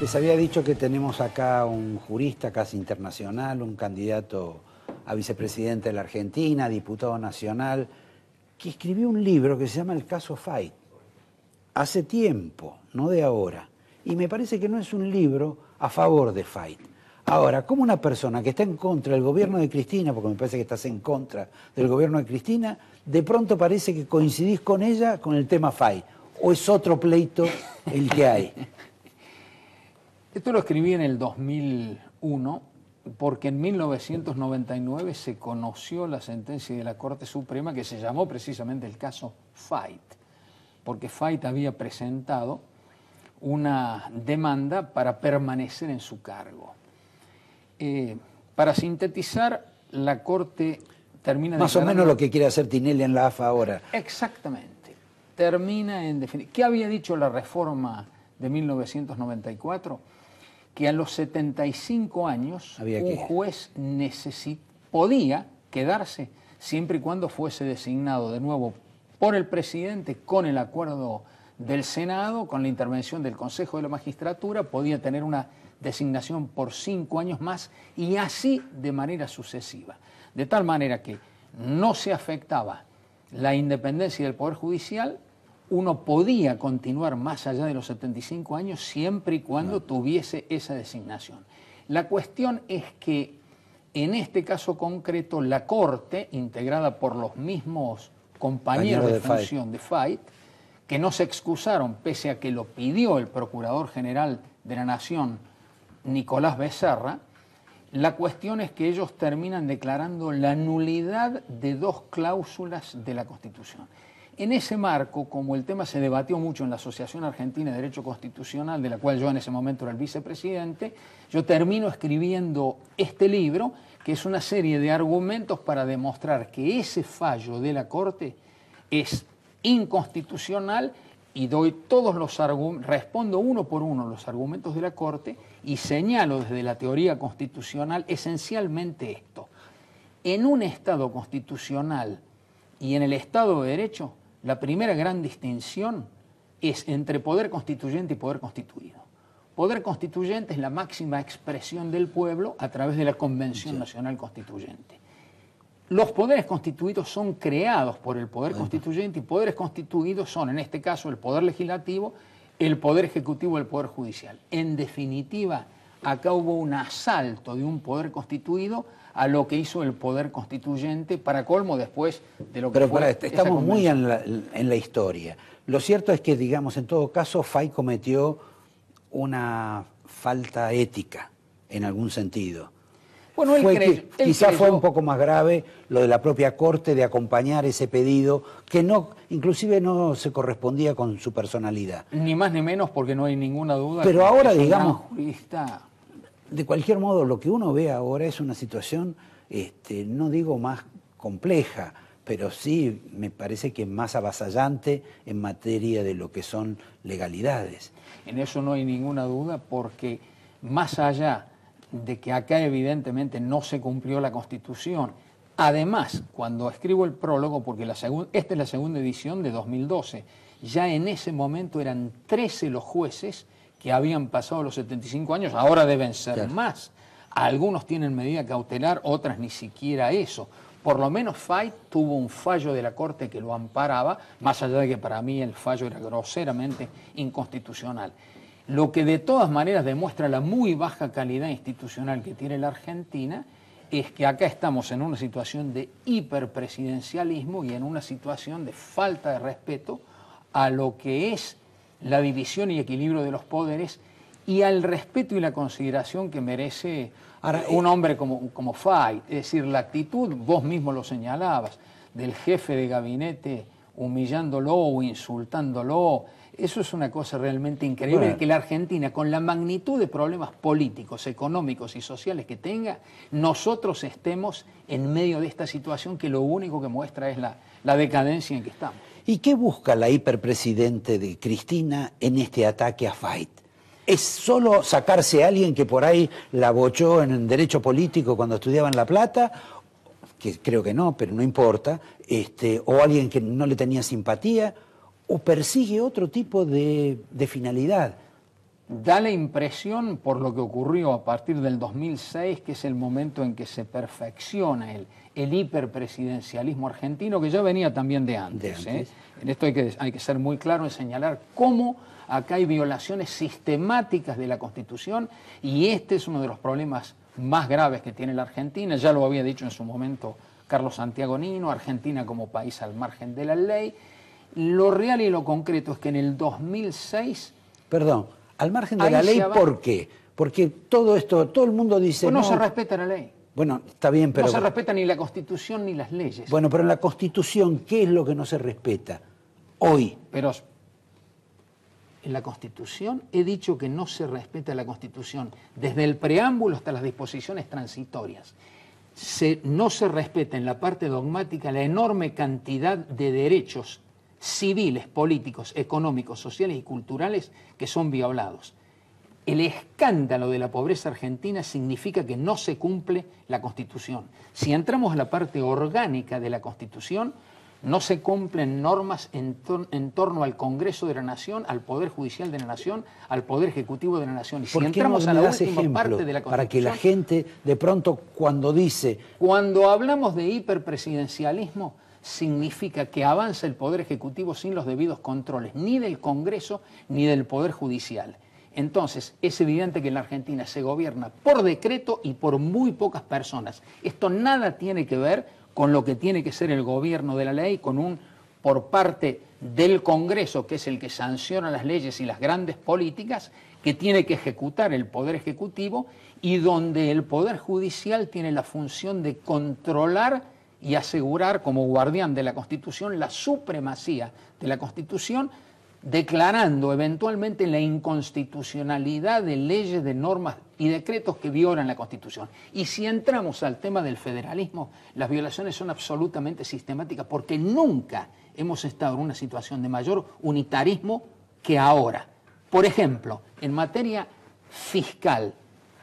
Les había dicho que tenemos acá un jurista casi internacional, un candidato a vicepresidente de la Argentina, diputado nacional, que escribió un libro que se llama El caso Fayt. Hace tiempo, no de ahora. Y me parece que no es un libro a favor de Fayt. Ahora, como una persona que está en contra del gobierno de Cristina, porque me parece que estás en contra del gobierno de Cristina, de pronto parece que coincidís con ella con el tema Fayt. ¿O es otro pleito el que hay? Esto lo escribí en el 2001, porque en 1999 se conoció la sentencia de la Corte Suprema que se llamó precisamente el caso Fayt, porque Fayt había presentado una demanda para permanecer en su cargo. Para sintetizar, la Corte termina... Más o menos lo que quiere hacer Tinelli en la AFA ahora. Exactamente. Termina en definir... ¿Qué había dicho la reforma de 1994? Que a los 75 años un juez podía quedarse siempre y cuando fuese designado de nuevo por el presidente con el acuerdo del Senado, con la intervención del Consejo de la Magistratura, podía tener una designación por 5 años más y así de manera sucesiva. De tal manera que no se afectaba la independencia del Poder Judicial, uno podía continuar más allá de los 75 años siempre y cuando tuviese esa designación. La cuestión es que en este caso concreto la Corte, integrada por los mismos compañeros de función de Fayt, que no se excusaron pese a que lo pidió el Procurador General de la Nación, Nicolás Becerra, la cuestión es que ellos terminan declarando la nulidad de 2 cláusulas de la Constitución. En ese marco, como el tema se debatió mucho en la Asociación Argentina de Derecho Constitucional, de la cual yo en ese momento era el vicepresidente, yo termino escribiendo este libro, que es una serie de argumentos para demostrar que ese fallo de la Corte es inconstitucional y doy todos los argumentos, respondo uno por uno los argumentos de la Corte y señalo desde la teoría constitucional esencialmente esto. En un Estado constitucional y en el Estado de Derecho, la primera gran distinción es entre poder constituyente y poder constituido. Poder constituyente es la máxima expresión del pueblo a través de la Convención Nacional Constituyente. Los poderes constituidos son creados por el poder constituyente y poderes constituidos son, en este caso, el poder legislativo, el poder ejecutivo y el poder judicial. En definitiva, acá hubo un asalto de un poder constituido a lo que hizo el poder constituyente, para colmo después de lo que fue. Pero estamos muy en la historia. Lo cierto es que, digamos, en todo caso, Fayt cometió una falta ética, en algún sentido. Bueno, Quizás fue un poco más grave lo de la propia Corte de acompañar ese pedido, que no, inclusive no se correspondía con su personalidad. Ni más ni menos, porque no hay ninguna duda. Pero ahora, digamos, jurista... de cualquier modo, lo que uno ve ahora es una situación, no digo más compleja, pero sí me parece que más avasallante en materia de lo que son legalidades. En eso no hay ninguna duda, porque más allá de que acá evidentemente no se cumplió la Constitución, además, cuando escribo el prólogo, porque esta es la segunda edición de 2012, ya en ese momento eran 13 los jueces que habían pasado los 75 años, ahora deben ser más. Algunos tienen medida cautelar, otras ni siquiera eso. Por lo menos Fayt tuvo un fallo de la Corte que lo amparaba, más allá de que para mí el fallo era groseramente inconstitucional. Lo que de todas maneras demuestra la muy baja calidad institucional que tiene la Argentina es que acá estamos en una situación de hiperpresidencialismo y en una situación de falta de respeto a lo que es la división y equilibrio de los poderes y al respeto y la consideración que merece un hombre como Fayt. Es decir, la actitud, vos mismo lo señalabas, del jefe de gabinete humillándolo o insultándolo, eso es una cosa realmente increíble, de que la Argentina, con la magnitud de problemas políticos, económicos y sociales que tenga, nosotros estemos en medio de esta situación que lo único que muestra es la decadencia en que estamos. ¿Y qué busca la hiperpresidente de Cristina en este ataque a Fayt? ¿Es solo sacarse a alguien que por ahí la bochó en el derecho político cuando estudiaba en La Plata? Que creo que no, pero no importa. O alguien que no le tenía simpatía, o persigue otro tipo de finalidad. Da la impresión, por lo que ocurrió a partir del 2006, que es el momento en que se perfecciona el hiperpresidencialismo argentino, que ya venía también de antes. En esto hay que ser muy claro en señalar cómo acá hay violaciones sistemáticas de la Constitución, y este es uno de los problemas más graves que tiene la Argentina. Ya lo había dicho en su momento Carlos Santiago Nino: Argentina como país al margen de la ley. Lo real y lo concreto es que en el 2006... Perdón, al margen de la ley, ¿por qué? Porque todo esto, todo el mundo dice... Pues no se respeta la ley. Bueno, está bien, pero... No se respeta ni la Constitución ni las leyes. Bueno, pero en la Constitución, ¿qué es lo que no se respeta hoy? Pero en la Constitución he dicho que no se respeta la Constitución desde el preámbulo hasta las disposiciones transitorias. No se respeta en la parte dogmática la enorme cantidad de derechos civiles, políticos, económicos, sociales y culturales que son violados. El escándalo de la pobreza argentina significa que no se cumple la Constitución. Si entramos a la parte orgánica de la Constitución, no se cumplen normas en torno al Congreso de la Nación, al Poder Judicial de la Nación, al Poder Ejecutivo de la Nación. Y si entramos a la última parte de la Constitución... Para que la gente, de pronto, cuando dice... Cuando hablamos de hiperpresidencialismo, significa que avanza el Poder Ejecutivo sin los debidos controles, ni del Congreso ni del Poder Judicial. Entonces, es evidente que en la Argentina se gobierna por decreto y por muy pocas personas. Esto nada tiene que ver con lo que tiene que ser el gobierno de la ley, por parte del Congreso, que es el que sanciona las leyes y las grandes políticas, que tiene que ejecutar el Poder Ejecutivo, y donde el Poder Judicial tiene la función de controlar y asegurar, como guardián de la Constitución, la supremacía de la Constitución, declarando eventualmente la inconstitucionalidad de leyes, de normas y decretos que violan la Constitución. Y si entramos al tema del federalismo, las violaciones son absolutamente sistemáticas, porque nunca hemos estado en una situación de mayor unitarismo que ahora. Por ejemplo, en materia fiscal,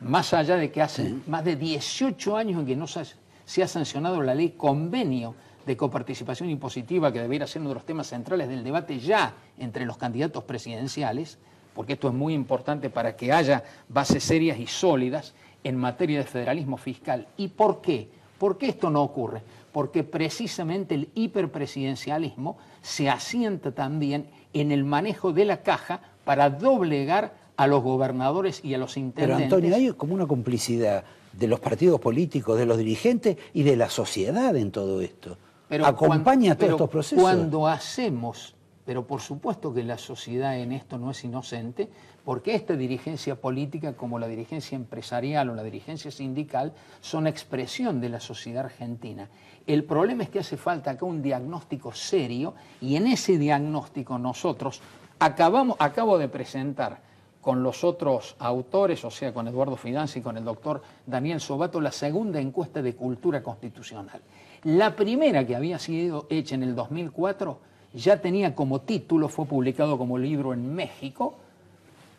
más allá de que hace más de 18 años en que no se ha sancionado la ley convenio de coparticipación impositiva, que debería ser uno de los temas centrales del debate ya entre los candidatos presidenciales, porque esto es muy importante para que haya bases serias y sólidas en materia de federalismo fiscal. ¿Y por qué? ¿Por qué esto no ocurre? Porque precisamente el hiperpresidencialismo se asienta también en el manejo de la caja para doblegar a los gobernadores y a los intendentes. Pero Antonio, hay como una complicidad de los partidos políticos, de los dirigentes y de la sociedad en todo esto. Acompaña todos estos procesos. Cuando hacemos, pero por supuesto que la sociedad en esto no es inocente, porque esta dirigencia política, como la dirigencia empresarial o la dirigencia sindical, son expresión de la sociedad argentina. El problema es que hace falta acá un diagnóstico serio, y en ese diagnóstico nosotros acabo de presentar con los otros autores, o sea, con Eduardo Fidanza y con el doctor Daniel Sobato, la segunda encuesta de cultura constitucional. La primera, que había sido hecha en el 2004, ya tenía como título, fue publicado como libro en México,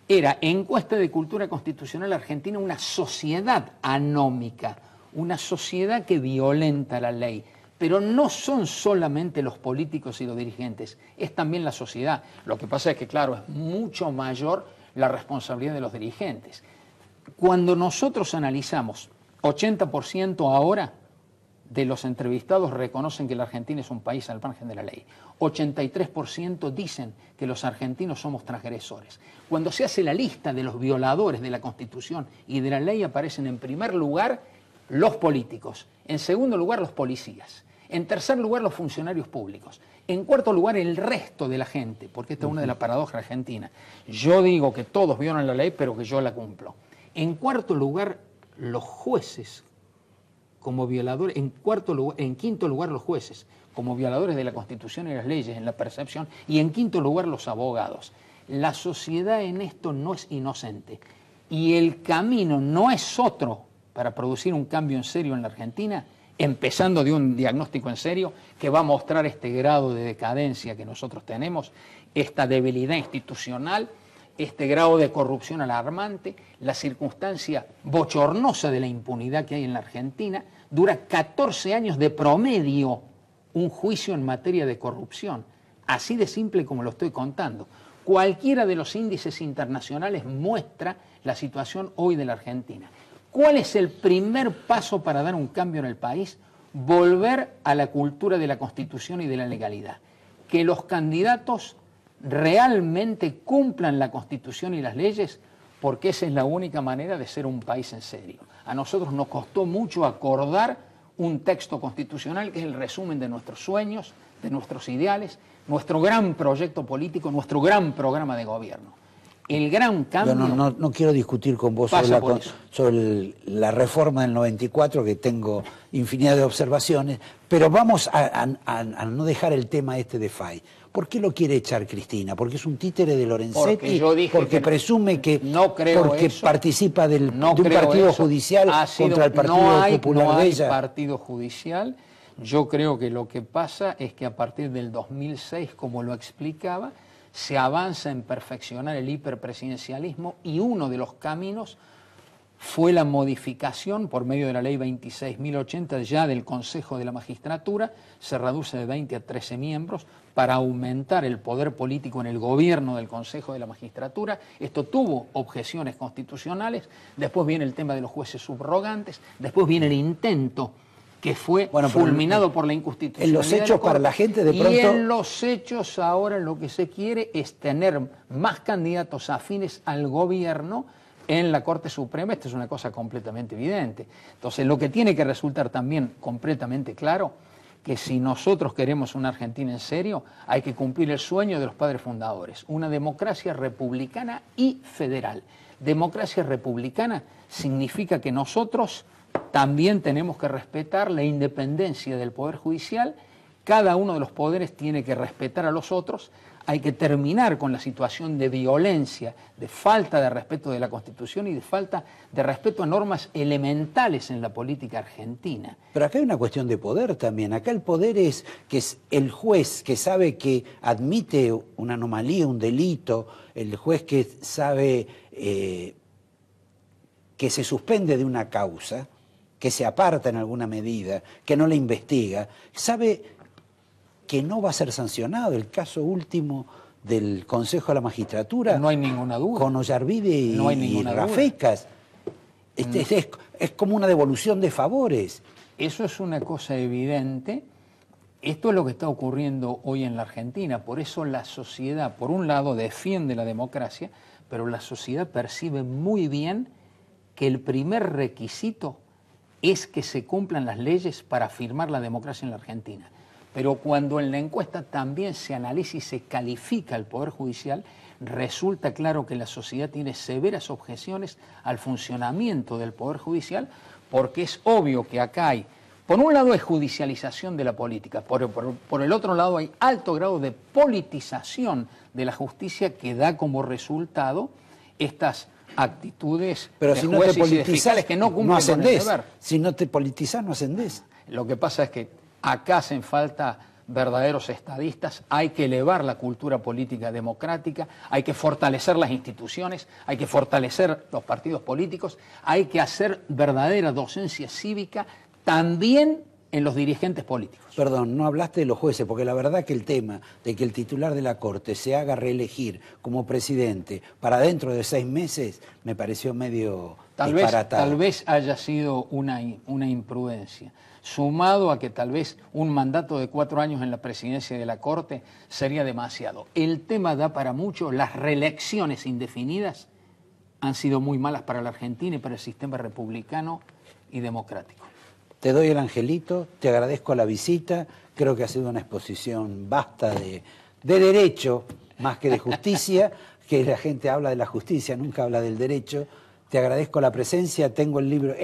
era Encuesta de Cultura Constitucional Argentina, una sociedad anómica, una sociedad que violenta la ley. Pero no son solamente los políticos y los dirigentes, es también la sociedad. Lo que pasa es que, claro, es mucho mayor la responsabilidad de los dirigentes. Cuando nosotros analizamos, 80% ahora de los entrevistados reconocen que la Argentina es un país al margen de la ley. 83% dicen que los argentinos somos transgresores. Cuando se hace la lista de los violadores de la Constitución y de la ley, aparecen en primer lugar los políticos, en segundo lugar los policías, en tercer lugar los funcionarios públicos, en cuarto lugar el resto de la gente, porque esta es una de las paradojas argentinas. Yo digo que todos violan la ley, pero que yo la cumplo. En cuarto lugar los jueces como violadores, en quinto lugar los jueces como violadores de la Constitución y las leyes en la percepción, y en quinto lugar los abogados. La sociedad en esto no es inocente, y el camino no es otro para producir un cambio en serio en la Argentina, empezando de un diagnóstico en serio que va a mostrar este grado de decadencia que nosotros tenemos, esta debilidad institucional, este grado de corrupción alarmante, la circunstancia bochornosa de la impunidad que hay en la Argentina. Dura 14 años de promedio un juicio en materia de corrupción, así de simple como lo estoy contando. cualquiera de los índices internacionales muestra la situación hoy de la Argentina. ¿Cuál es el primer paso para dar un cambio en el país? Volver a la cultura de la Constitución y de la legalidad. Que los candidatos realmente cumplan la Constitución y las leyes, porque esa es la única manera de ser un país en serio. A nosotros nos costó mucho acordar un texto constitucional que es el resumen de nuestros sueños, de nuestros ideales, nuestro gran proyecto político, nuestro gran programa de gobierno. El gran cambio... Yo no quiero discutir con vos sobre la reforma del 94, que tengo infinidad de observaciones, pero vamos a no dejar el tema este de Fay. ¿Por qué lo quiere echar Cristina? ¿Porque es un títere de Lorenzetti? ¿Porque presume que porque participa de un partido judicial contra el Partido Popular de ella? No hay partido judicial. Yo creo que lo que pasa es que a partir del 2006, como lo explicaba, se avanza en perfeccionar el hiperpresidencialismo y uno de los caminos fue la modificación por medio de la ley 26.080 ya del Consejo de la Magistratura, se reduce de 20 a 13 miembros para aumentar el poder político en el gobierno del Consejo de la Magistratura. Esto tuvo objeciones constitucionales, después viene el tema de los jueces subrogantes, después viene el intento que fue fulminado por la inconstitucionalidad. En los hechos para la gente de pronto... Y en los hechos ahora lo que se quiere es tener más candidatos afines al gobierno en la Corte Suprema. Esto es una cosa completamente evidente. Entonces lo que tiene que resultar también completamente claro, que si nosotros queremos una Argentina en serio, hay que cumplir el sueño de los padres fundadores, una democracia republicana y federal. Democracia republicana significa que nosotros también tenemos que respetar la independencia del Poder Judicial, cada uno de los poderes tiene que respetar a los otros, hay que terminar con la situación de violencia, de falta de respeto de la Constitución y de falta de respeto a normas elementales en la política argentina. Pero acá hay una cuestión de poder también. Acá el poder es que es el juez que sabe que admite una anomalía, un delito, el juez que sabe que se suspende de una causa, que se aparta en alguna medida, que no la investiga, sabe que no va a ser sancionado. El caso último del Consejo de la Magistratura, no hay ninguna duda, con Ollarvide y Rafecas, es como una devolución de favores. Eso es una cosa evidente. Esto es lo que está ocurriendo hoy en la Argentina. Por eso la sociedad, por un lado, defiende la democracia, pero la sociedad percibe muy bien que el primer requisito es que se cumplan las leyes para afirmar la democracia en la Argentina. Pero cuando en la encuesta también se analiza y se califica el Poder Judicial, resulta claro que la sociedad tiene severas objeciones al funcionamiento del Poder Judicial, porque es obvio que acá hay, por un lado es judicialización de la política, por el otro lado hay alto grado de politización de la justicia que da como resultado estas actitudes pero de si no te jueces y de fiscales que no cumplen con el deber. Si no te politizás, no ascendés. Lo que pasa es que acá hacen falta verdaderos estadistas, hay que elevar la cultura política democrática, hay que fortalecer las instituciones, hay que fortalecer los partidos políticos, hay que hacer verdadera docencia cívica también en los dirigentes políticos. Perdón, no hablaste de los jueces, porque la verdad que el tema de que el titular de la Corte se haga reelegir como presidente para dentro de 6 meses me pareció medio disparatado. Tal vez haya sido una imprudencia, sumado a que tal vez un mandato de 4 años en la presidencia de la Corte sería demasiado. El tema da para mucho, las reelecciones indefinidas han sido muy malas para la Argentina y para el sistema republicano y democrático. Te doy el angelito, te agradezco la visita, creo que ha sido una exposición vasta de derecho más que de justicia, que la gente habla de la justicia, nunca habla del derecho. Te agradezco la presencia, tengo el libro,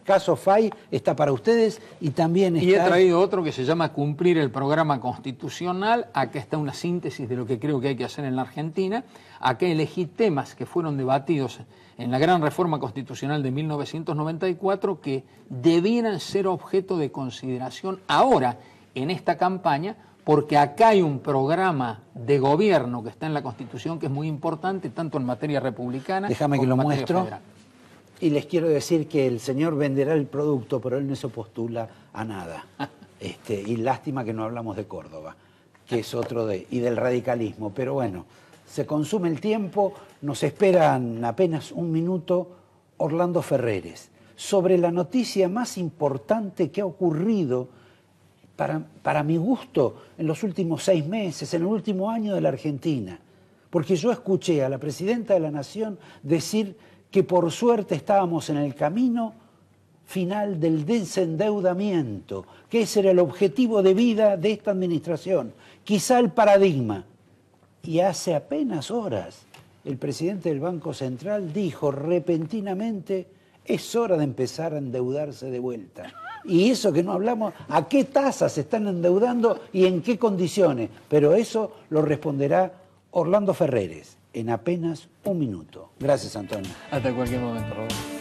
Caso Fay está para ustedes y también está... Y he traído otro que se llama Cumplir el Programa Constitucional. Acá está una síntesis de lo que creo que hay que hacer en la Argentina. Acá elegí temas que fueron debatidos en la gran reforma constitucional de 1994 que debieran ser objeto de consideración ahora en esta campaña, porque acá hay un programa de gobierno que está en la Constitución que es muy importante, tanto en materia republicana Déjame como que lo en materia muestro. federal. Y les quiero decir que el señor venderá el producto, pero él no se postula a nada. Y lástima que no hablamos de Córdoba, que es otro y del radicalismo. Pero bueno, se consume el tiempo, nos esperan apenas un minuto Orlando Ferreres, sobre la noticia más importante que ha ocurrido para mi gusto en los últimos 6 meses, en el último año de la Argentina. Porque yo escuché a la Presidenta de la Nación decir que por suerte estábamos en el camino final del desendeudamiento, que ese era el objetivo de vida de esta administración, quizá el paradigma. Y hace apenas horas el presidente del Banco Central dijo repentinamente: es hora de empezar a endeudarse de vuelta. Y eso que no hablamos, ¿a qué tasas se están endeudando y en qué condiciones? Pero eso lo responderá Orlando Ferreres en apenas un minuto. Gracias, Antonio. Hasta cualquier momento, Roberto.